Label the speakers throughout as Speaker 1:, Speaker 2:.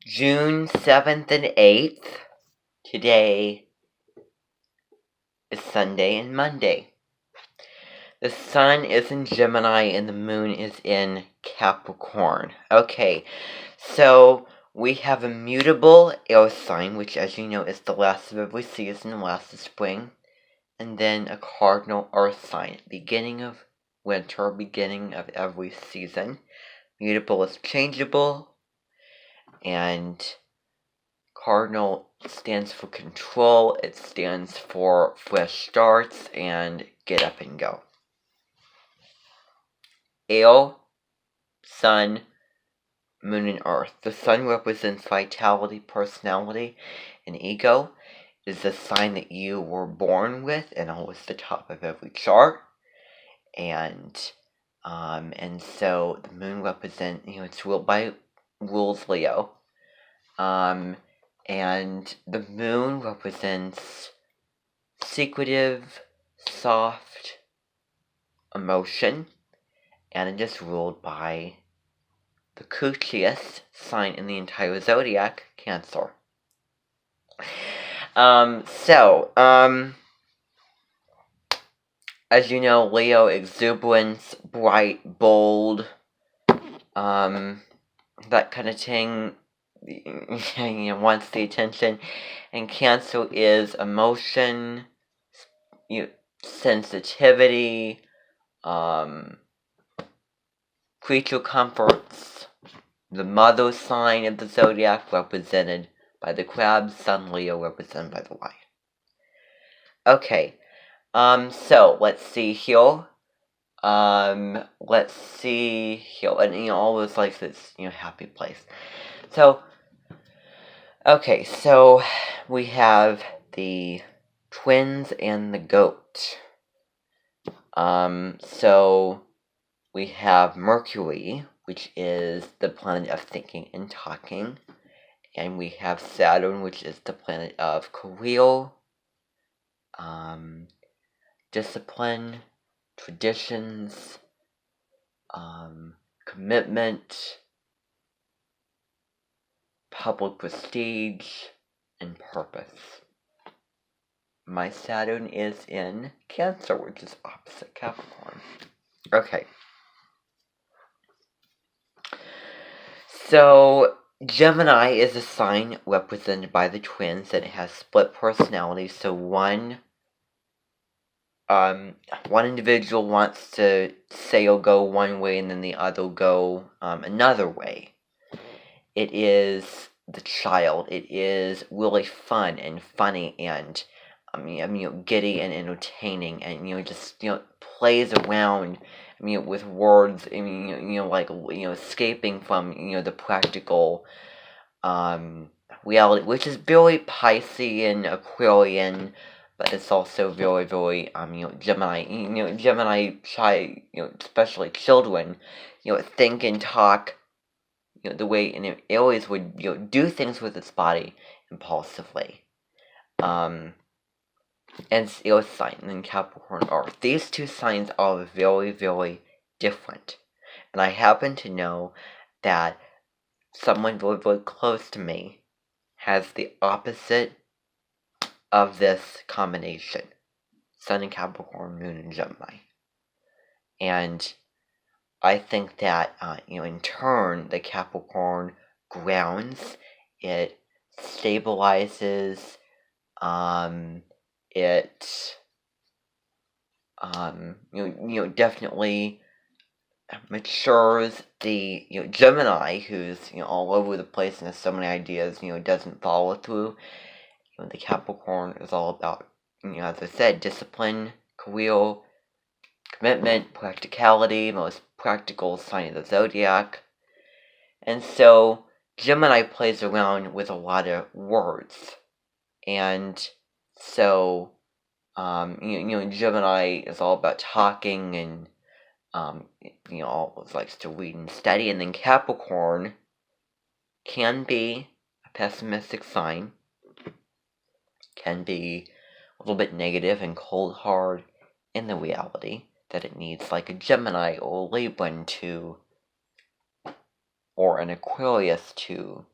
Speaker 1: June 7th and 8th. Today is Sunday and Monday. The sun is in Gemini and the moon is in Capricorn. Okay, so we have a mutable air sign, which, as you know, is the last of every season, last of spring, and then a cardinal earth sign, beginning of winter, beginning of every season. Mutable is changeable, and cardinal stands for control. It stands for fresh starts and get up and go. Ale, sun, moon, and earth. The sun represents vitality, personality, and ego. It is the sign that you were born with and always the top of every chart. And so the moon represents, it's ruled by rules Leo. And the moon represents secretive, soft emotion, and it is ruled by the coochiest sign in the entire zodiac, Cancer. As you know, Leo, exuberance, bright, bold, that kind of thing, wants the attention. And Cancer is emotion, sensitivity, creature comforts. The mother sign of the zodiac represented by the crab, Sun Leo represented by the lion. Okay, so let's see here. And always like this, happy place. So, okay, so we have the twins and the goat. So we have Mercury, which is the planet of thinking and talking, and we have Saturn, which is the planet of career, discipline, traditions, commitment, public prestige, and purpose. My Saturn is in Cancer, which is opposite Capricorn. Okay. So, Gemini is a sign represented by the twins that has split personalities. So one individual wants to say or go one way and then the other go another way. It is the child. It is really fun and funny and giddy and entertaining, and just plays around with words, escaping from the practical reality, which is very Piscean, Aquarian, but it's also very, very Gemini. Gemini especially children, think and talk, the way Aries would do things with its body impulsively. And it's Aries sign and Capricorn Earth. These two signs are very, very different. And I happen to know that someone very, very close to me has the opposite of this combination. Sun in Capricorn, Moon in Gemini. And I think that, in turn, the Capricorn grounds, it stabilizes, it definitely matures the Gemini, who's all over the place and has so many ideas, doesn't follow through. The Capricorn is all about, as I said, discipline, career, commitment, practicality, most practical sign of the zodiac. And so Gemini plays around with a lot of words. And so, Gemini is all about talking and, always likes to read and study. And then Capricorn can be a pessimistic sign, can be a little bit negative and cold hard in the reality that it needs, like a Gemini or a Libran or an Aquarius to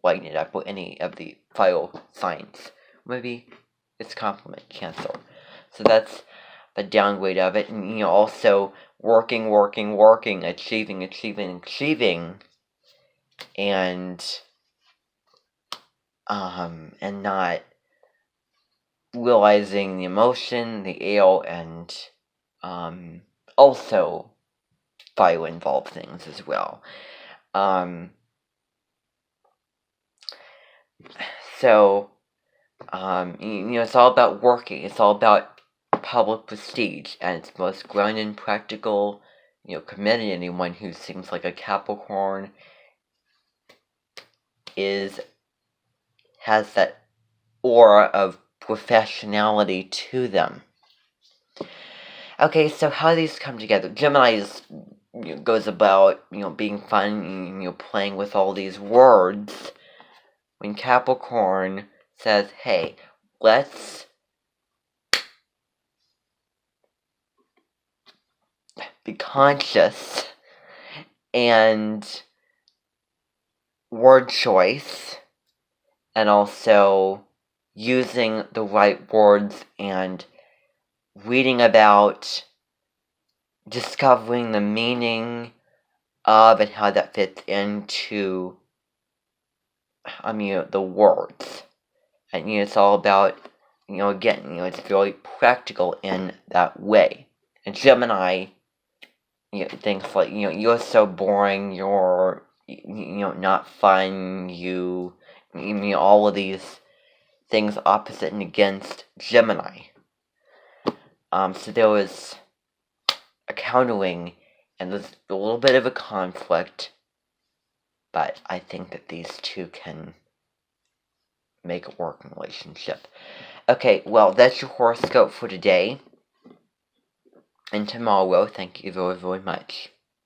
Speaker 1: lighten it up with any of the fire signs. Maybe it's compliment, Cancer. So that's the downgrade of it. And, also working, achieving, and not realizing the emotion, the ale, and also fire involved things as well. So, it's all about working. It's all about public prestige, and it's most grounded and practical. Committed. Anyone who seems like a Capricorn has that aura of professionality to them. Okay, so how these come together? Gemini goes about being fun, playing with all these words. When Capricorn says, "Hey, let's be conscious and word choice, and also using the right words and reading about discovering the meaning of and how that fits into the words." And it's all about again, it's very practical in that way. And Gemini thinks like you're so boring, you're not fun, you all of these things opposite and against Gemini. So there was a countering, and there's a little bit of a conflict, but I think that these two can make a working relationship. Okay, well, that's your horoscope for today and tomorrow. Thank you very, very much.